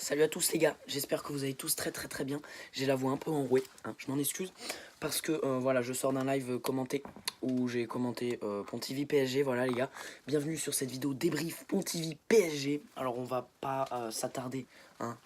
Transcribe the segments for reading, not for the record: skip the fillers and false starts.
Salut à tous les gars, j'espère que vous allez tous très bien. J'ai la voix un peu enrouée, hein, je m'en excuse. Parce que voilà, je sors d'un live commenté où j'ai commenté Pontivy PSG, voilà les gars. Bienvenue sur cette vidéo débrief Pontivy PSG. Alors on va pas s'attarder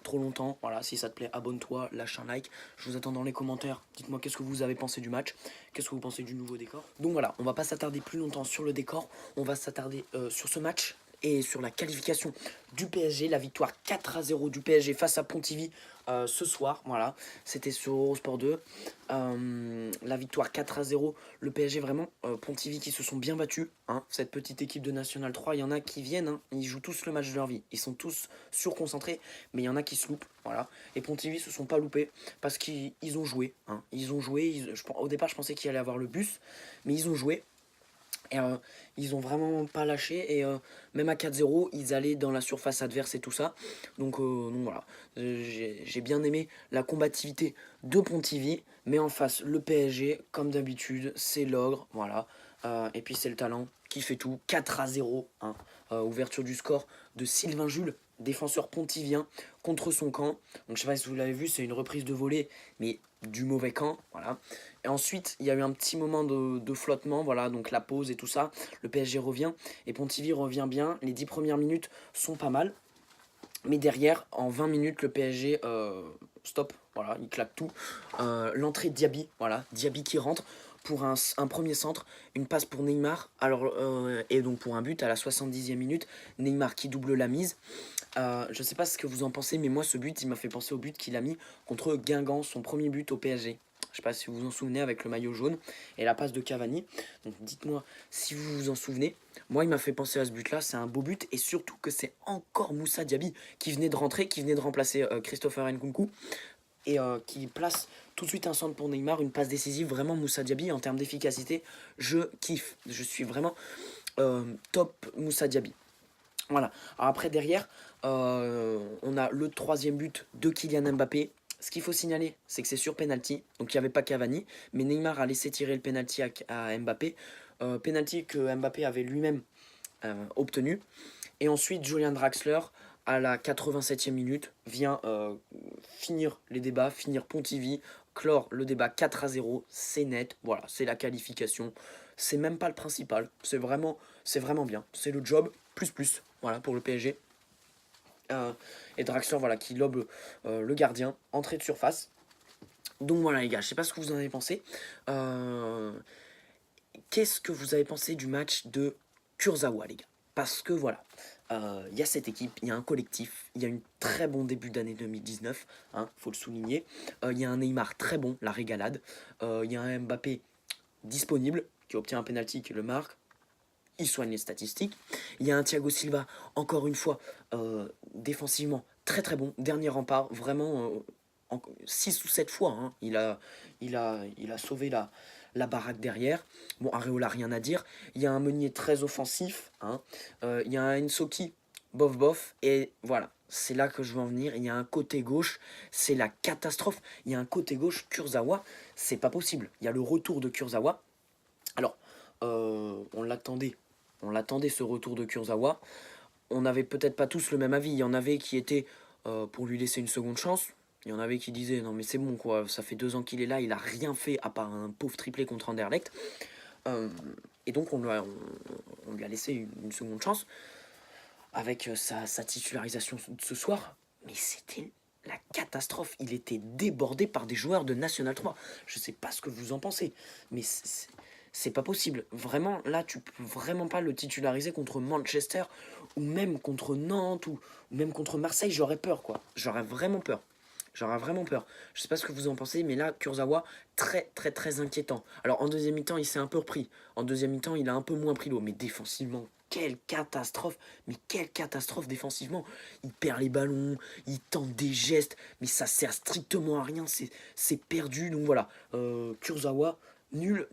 trop longtemps, voilà, si ça te plaît abonne-toi, lâche un like. Je vous attends dans les commentaires, dites-moi qu'est-ce que vous avez pensé du match, qu'est-ce que vous pensez du nouveau décor. Donc voilà, on va pas s'attarder plus longtemps sur le décor, on va s'attarder sur ce match et sur la qualification du PSG, la victoire 4-0 du PSG face à Pontivy ce soir, voilà, c'était sur Eurosport 2, la victoire 4-0, le PSG vraiment, Pontivy qui se sont bien battus, hein, cette petite équipe de National 3, il y en a qui viennent, hein, ils jouent tous le match de leur vie, ils sont tous surconcentrés, mais il y en a qui se loupent, voilà, et Pontivy se sont pas loupés, parce qu'ils ont joué, hein, au départ je pensais qu'il allait avoir le bus, mais ils ont joué, et ils ont vraiment pas lâché et même à 4-0 ils allaient dans la surface adverse et tout ça. Donc voilà, j'ai bien aimé la combativité de Pontivy, mais en face le PSG comme d'habitude c'est l'ogre, voilà. Et puis c'est le talent qui fait tout. 4-0, hein. Ouverture du score de Sylvain Jules, défenseur pontivien, contre son camp. Donc je sais pas si vous l'avez vu, c'est une reprise de volée, mais du mauvais camp, voilà. Et ensuite, il y a eu un petit moment de flottement, voilà, donc la pause et tout ça. Le PSG revient et Pontivy revient bien. Les 10 premières minutes sont pas mal. Mais derrière, en 20 minutes, le PSG stop, voilà, il claque tout. L'entrée de Diaby, voilà, Diaby qui rentre pour un premier centre, une passe pour Neymar, alors, et donc pour un but à la 70e minute, Neymar qui double la mise. Je sais pas ce que vous en pensez, mais moi ce but, il m'a fait penser au but qu'il a mis contre Guingamp, son premier but au PSG. Je sais pas si vous vous en souvenez avec le maillot jaune et la passe de Cavani. Donc dites-moi si vous vous en souvenez. Moi, il m'a fait penser à ce but-là. C'est un beau but et surtout que c'est encore Moussa Diaby qui venait de rentrer, qui venait de remplacer Christopher Nkunku et qui place tout de suite un centre pour Neymar, une passe décisive. Vraiment Moussa Diaby en termes d'efficacité, je kiffe. Je suis vraiment top Moussa Diaby. Voilà. Alors après, derrière, on a le troisième but de Kylian Mbappé. Ce qu'il faut signaler, c'est que c'est sur penalty. Donc il n'y avait pas Cavani, mais Neymar a laissé tirer le penalty à Mbappé. Penalty que Mbappé avait lui-même obtenu. Et ensuite, Julian Draxler, à la 87e minute, vient finir les débats, finir Pontivy, clore le débat 4-0. C'est net, voilà, c'est la qualification. C'est même pas le principal, c'est vraiment bien. C'est le job, plus, voilà, pour le PSG. Et Draxler, voilà, qui lobe le gardien, entrée de surface. Donc voilà les gars, je sais pas ce que vous en avez pensé. Qu'est-ce que vous avez pensé du match de Kurzawa les gars? Parce que voilà, il y a cette équipe, il y a un collectif, il y a un très bon début d'année 2019, hein, faut le souligner. Il y a un Neymar très bon, la régalade. Il y a un Mbappé disponible, qui obtient un penalty, qui le marque. Il soigne les statistiques. Il y a un Thiago Silva, encore une fois, défensivement très bon. Dernier rempart, vraiment 6 ou 7 fois. Hein, il a sauvé la baraque derrière. Bon, Areola, rien à dire. Il y a un Meunier très offensif. Hein, il y a un Ensoki, bof. Et voilà, c'est là que je veux en venir. Il y a un côté gauche, c'est la catastrophe. Il y a un côté gauche, Kurzawa, c'est pas possible. Il y a le retour de Kurzawa. Alors, on l'attendait ce retour de Kurzawa. On n'avait peut-être pas tous le même avis. Il y en avait qui étaient pour lui laisser une seconde chance. Il y en avait qui disaient non mais c'est bon quoi, ça fait 2 ans qu'il est là, il a rien fait à part un pauvre triplé contre Anderlecht. Euh, et donc on lui a laissé une seconde chance avec sa titularisation ce soir. Mais c'était la catastrophe. Il était débordé par des joueurs de National 3. Je sais pas ce que vous en pensez, mais c'est pas possible. Vraiment, là, tu peux vraiment pas le titulariser contre Manchester ou même contre Nantes ou même contre Marseille. J'aurais peur, quoi. J'aurais vraiment peur. J'aurais vraiment peur. Je sais pas ce que vous en pensez, mais là, Kurzawa, très inquiétant. Alors, en deuxième mi-temps, il s'est un peu repris. En deuxième mi-temps, il a un peu moins pris l'eau. Mais défensivement, quelle catastrophe. Mais quelle catastrophe défensivement. Il perd les ballons, il tente des gestes, mais ça sert strictement à rien. C'est perdu. Donc voilà, Kurzawa, nul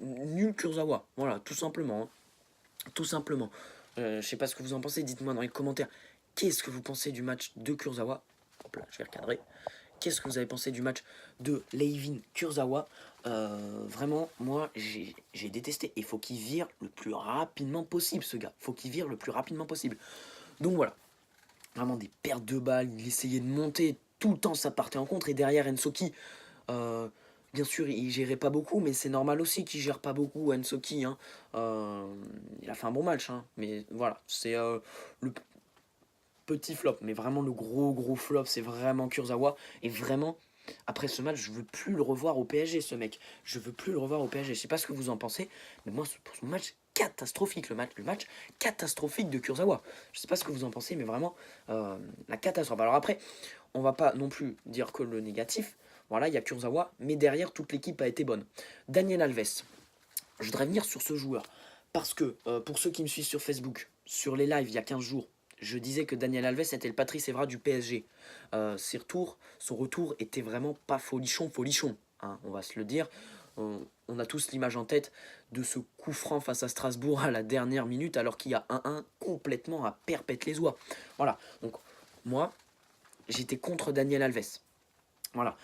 Kurzawa. Voilà, tout simplement. Hein. Tout simplement. Je sais pas ce que vous en pensez. Dites-moi dans les commentaires. Qu'est-ce que vous pensez du match de Kurzawa? Hop là, je vais recadrer. Qu'est-ce que vous avez pensé du match de Layvin Kurzawa? Vraiment, moi, j'ai détesté. Il faut qu'il vire le plus rapidement possible, ce gars. Il faut qu'il vire le plus rapidement possible. Donc voilà. Vraiment des pertes de balles, il essayait de monter, tout le temps ça partait en contre, et derrière Ensoki, euh, bien sûr il gérait pas beaucoup, mais c'est normal aussi qu'il gère pas beaucoup Ensoki, hein. Euh, il a fait un bon match, hein, mais voilà, c'est le petit flop, mais vraiment le gros flop, c'est vraiment Kurzawa, et vraiment, après ce match, je veux plus le revoir au PSG, ce mec, je veux plus le revoir au PSG, je sais pas ce que vous en pensez, mais moi, pour son match catastrophique, le match catastrophique de Kurzawa, je sais pas ce que vous en pensez, mais vraiment, la catastrophe. Alors après, on va pas non plus dire que le négatif, voilà, il y a Kurzawa, mais derrière, toute l'équipe a été bonne. Daniel Alves, je voudrais venir sur ce joueur, parce que, pour ceux qui me suivent sur Facebook, sur les lives il y a 15 jours, je disais que Daniel Alves était le Patrice Evra du PSG. Son retour était vraiment pas folichon, hein, on va se le dire. On a tous l'image en tête de ce coup franc face à Strasbourg à la dernière minute, alors qu'il y a 1-1 complètement à perpète les oies. Voilà, donc moi, j'étais contre Daniel Alves. Voilà.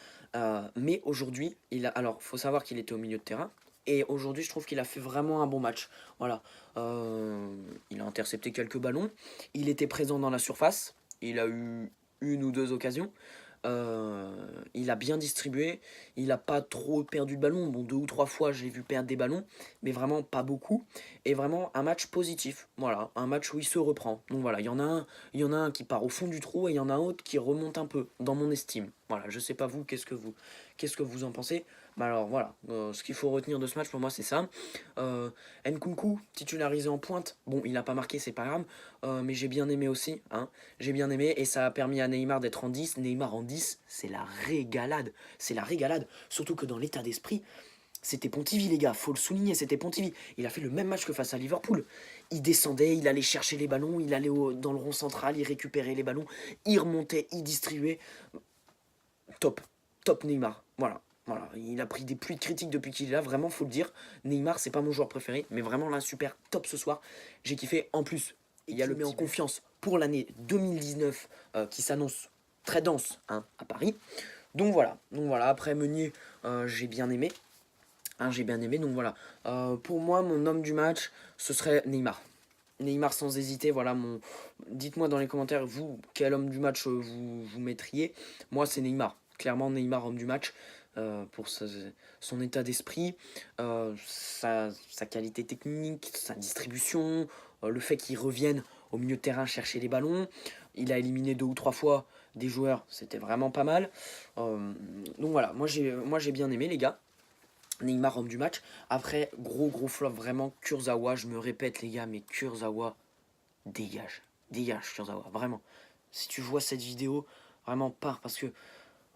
Mais aujourd'hui, alors, faut savoir qu'il était au milieu de terrain. Et aujourd'hui, je trouve qu'il a fait vraiment un bon match. Voilà. Il a intercepté quelques ballons. Il était présent dans la surface. Il a eu une ou deux occasions. Il a bien distribué. Il n'a pas trop perdu de ballon. Bon, deux ou trois fois, j'ai vu perdre des ballons. Mais vraiment pas beaucoup. Et vraiment un match positif. Voilà. Un match où il se reprend. Donc voilà, il y en a un qui part au fond du trou et il y en a un autre qui remonte un peu, dans mon estime. Voilà, je sais pas vous, qu'est-ce que vous en pensez. Mais alors voilà, ce qu'il faut retenir de ce match pour moi c'est ça. Nkunku, titularisé en pointe, bon il n'a pas marqué, c'est pas grave, mais j'ai bien aimé aussi, hein. J'ai bien aimé et ça a permis à Neymar d'être en 10. Neymar en 10, c'est la régalade, surtout que dans l'état d'esprit, c'était Pontivy les gars, faut le souligner, c'était Pontivy. Il a fait le même match que face à Liverpool. Il descendait, il allait chercher les ballons, il allait dans le rond central, il récupérait les ballons, il remontait, il distribuait. Top, top Neymar. Voilà, voilà. Il a pris des pluies de critiques depuis qu'il est là, vraiment faut le dire. Neymar, c'est pas mon joueur préféré, mais vraiment là, super top ce soir. J'ai kiffé. En plus, il y a le met en confiance pour l'année 2019 qui s'annonce très dense, hein, à Paris. Donc voilà. Après Meunier, j'ai bien aimé. Hein, j'ai bien aimé, donc voilà. Pour moi, mon homme du match, ce serait Neymar. Neymar sans hésiter, voilà mon. Dites-moi dans les commentaires, vous, quel homme du match vous mettriez. Moi, c'est Neymar. Clairement, Neymar, homme du match, pour son état d'esprit, sa qualité technique, sa distribution, le fait qu'il revienne au milieu de terrain chercher les ballons. Il a éliminé deux ou trois fois des joueurs, c'était vraiment pas mal. Donc voilà, moi j'ai bien aimé les gars. Neymar homme du match. Après, gros flop, vraiment, Kurzawa, je me répète les gars, mais Kurzawa, dégage. Dégage Kurzawa, vraiment. Si tu vois cette vidéo, vraiment pars parce que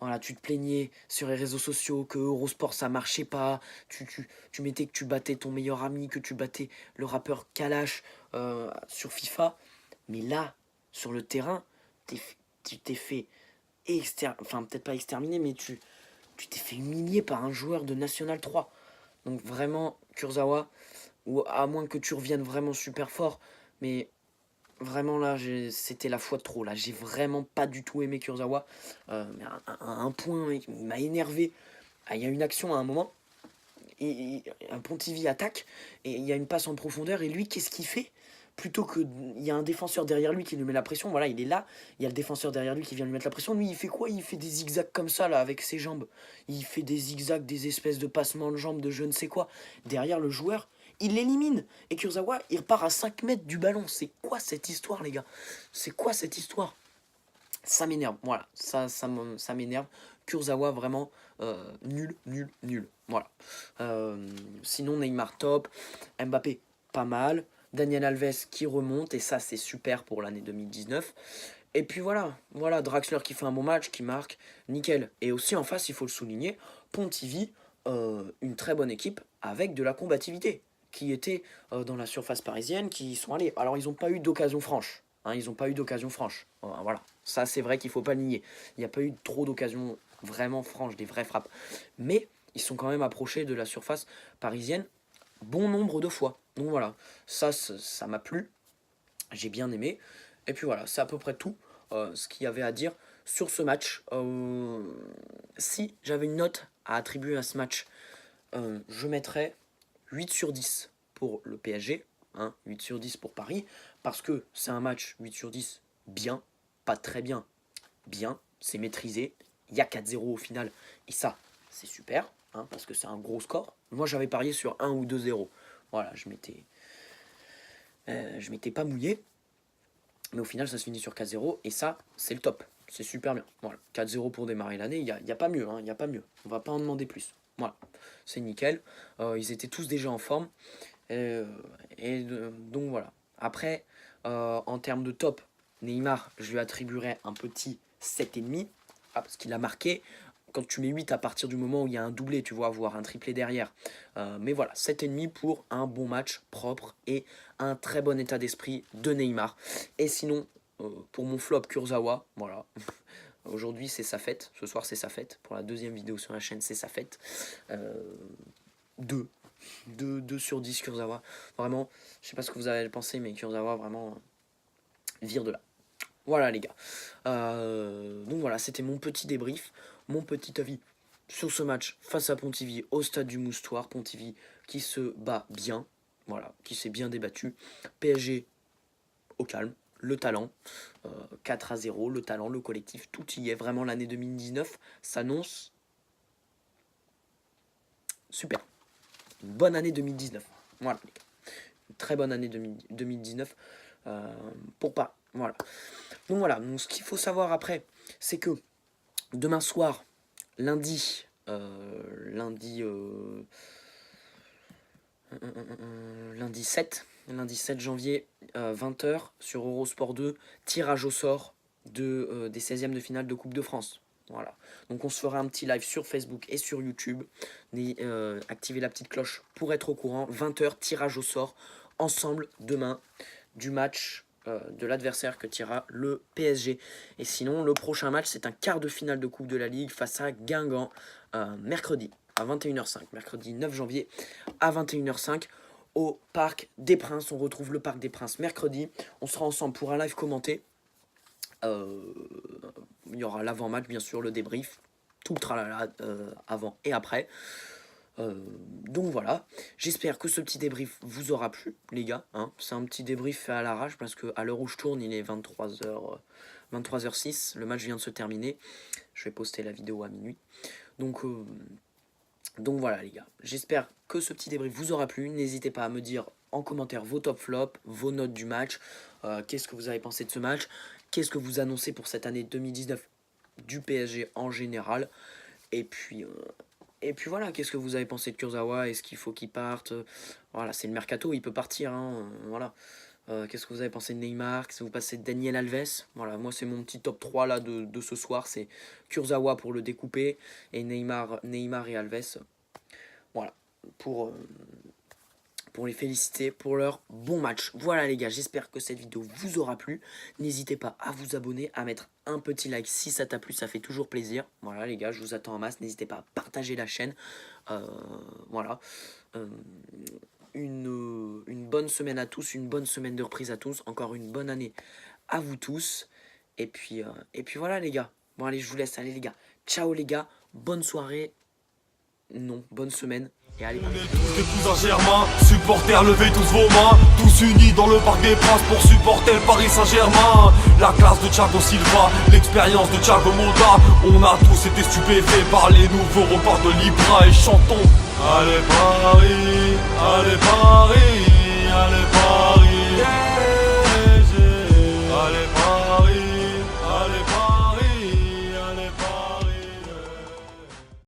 voilà, tu te plaignais sur les réseaux sociaux que Eurosport ça marchait pas, tu mettais que tu battais ton meilleur ami, que tu battais le rappeur Kalash sur FIFA, mais là, sur le terrain, tu t'es fait enfin peut-être pas exterminer, mais tu t'es fait humilier par un joueur de National 3. Donc vraiment, Kurzawa, ou à moins que tu reviennes vraiment super fort, mais vraiment là, c'était la fois de trop. Là, j'ai vraiment pas du tout aimé Kurzawa. Mais un point, mec, il m'a énervé. Ah, il y a une action à un moment, un Pontivy attaque, et il y a une passe en profondeur, et lui, qu'est-ce qu'il fait? Plutôt que il y a un défenseur derrière lui qui lui met la pression, voilà, il est là, il y a le défenseur derrière lui qui vient lui mettre la pression. Lui, il fait quoi? Il fait des zigzags comme ça, là, avec ses jambes. Il fait des zigzags, des espèces de passements de jambes, de je ne sais quoi. Derrière le joueur, il l'élimine. Et Kurzawa, il repart à 5 mètres du ballon. C'est quoi cette histoire, les gars? C'est quoi cette histoire? Ça m'énerve, voilà, ça m'énerve. Kurzawa, vraiment nul. Voilà. Sinon, Neymar top, Mbappé pas mal, Daniel Alves qui remonte, et ça, c'est super pour l'année 2019. Et puis voilà, Draxler qui fait un bon match, qui marque, nickel. Et aussi en face, il faut le souligner, Pontivy, une très bonne équipe avec de la combativité, qui était dans la surface parisienne, qui y sont allés. Alors, ils n'ont pas eu d'occasion franche. Hein, ils n'ont pas eu d'occasion franche. Voilà, ça c'est vrai qu'il ne faut pas le nier. Il n'y a pas eu trop d'occasions vraiment franches, des vraies frappes. Mais ils sont quand même approchés de la surface parisienne bon nombre de fois. Donc voilà, ça m'a plu, j'ai bien aimé. Et puis voilà, c'est à peu près tout ce qu'il y avait à dire sur ce match. Si j'avais une note à attribuer à ce match, je mettrais 8 sur 10 pour le PSG, hein, 8 sur 10 pour Paris, parce que c'est un match 8 sur 10 bien, pas très bien, bien, c'est maîtrisé. Il y a 4-0 au final. Et ça, c'est super, hein, parce que c'est un gros score. Moi, j'avais parié sur 1 ou 2-0. Voilà, je m'étais pas mouillé. Mais au final, ça se finit sur 4-0. Et ça, c'est le top. C'est super bien. Voilà, 4-0 pour démarrer l'année. Il y a pas mieux, hein, il y a pas mieux. On va pas en demander plus. Voilà, c'est nickel. Ils étaient tous déjà en forme. Donc voilà. Après, en termes de top, Neymar, je lui attribuerais un petit 7,5. Parce qu'il a marqué. Quand tu mets 8 à partir du moment où il y a un doublé, tu vois, voire un triplé derrière. Mais voilà, 7,5 pour un bon match propre et un très bon état d'esprit de Neymar. Et sinon, pour mon flop Kurzawa, voilà. Aujourd'hui, c'est sa fête. Ce soir, c'est sa fête. Pour la deuxième vidéo sur la chaîne, c'est sa fête. 2 sur 10 Kurzawa. Vraiment, je sais pas ce que vous avez pensé, mais Kurzawa, vraiment, vire de là. Voilà les gars. Donc voilà, c'était mon petit débrief, mon petit avis sur ce match face à Pontivy au stade du Moustoir. Pontivy qui se bat bien, voilà, qui s'est bien débattu. PSG au calme, le talent, 4-0, le talent, le collectif, tout y est. Vraiment l'année 2019 s'annonce super. Une bonne année 2019. Voilà les gars. Une très bonne année 2019 pour pas. Voilà. Donc voilà, donc ce qu'il faut savoir après, c'est que demain soir, lundi 7 janvier, 20h, sur Eurosport 2, tirage au sort des 16e de finale de Coupe de France. Voilà. Donc on se fera un petit live sur Facebook et sur YouTube. Activez la petite cloche pour être au courant. 20h, tirage au sort, ensemble, demain, du match de l'adversaire que tirera le PSG. Et sinon, le prochain match, c'est un quart de finale de Coupe de la Ligue face à Guingamp, mercredi à 21h05. Mercredi 9 janvier à 21h05 au Parc des Princes. On retrouve le Parc des Princes mercredi. On sera ensemble pour un live commenté. Il y aura l'avant-match, bien sûr, le débrief, tout le tralala avant et après. Donc voilà, j'espère que ce petit débrief vous aura plu les gars, hein. C'est un petit débrief fait à l'arrache parce que à l'heure où je tourne il est 23h06, le match vient de se terminer, je vais poster la vidéo à minuit, donc voilà les gars, j'espère que ce petit débrief vous aura plu. N'hésitez pas à me dire en commentaire vos top flops, vos notes du match, qu'est-ce que vous avez pensé de ce match, qu'est-ce que vous annoncez pour cette année 2019 du PSG en général, et puis voilà, qu'est-ce que vous avez pensé de Kurzawa? Est-ce qu'il faut qu'il parte? Voilà, c'est le mercato, il peut partir, hein, voilà. Qu'est-ce que vous avez pensé de Neymar? Qu'est-ce que vous pensez de Daniel Alves? Voilà, moi c'est mon petit top 3 là de ce soir, c'est Kurzawa pour le découper et Neymar et Alves. Voilà, pour les féliciter pour leur bon match. Voilà les gars, j'espère que cette vidéo vous aura plu. N'hésitez pas à vous abonner, à mettre un petit like si ça t'a plu, ça fait toujours plaisir. Voilà les gars, je vous attends en masse. N'hésitez pas à partager la chaîne. Voilà. Une bonne semaine à tous, une bonne semaine de reprise à tous. Encore une bonne année à vous tous. Et puis voilà les gars. Bon allez, je vous laisse. Allez les gars. Ciao les gars. Bonne soirée. Non, bonne semaine. Et allez, on est tous des cousins germains, supporters, levez tous vos mains, tous unis dans le Parc des Princes pour supporter le Paris Saint-Germain. La classe de Thiago Silva, l'expérience de Thiago Motta, on a tous été stupéfaits par les nouveaux reports de Libra et chantons. Allez Paris, allez Paris, allez Paris.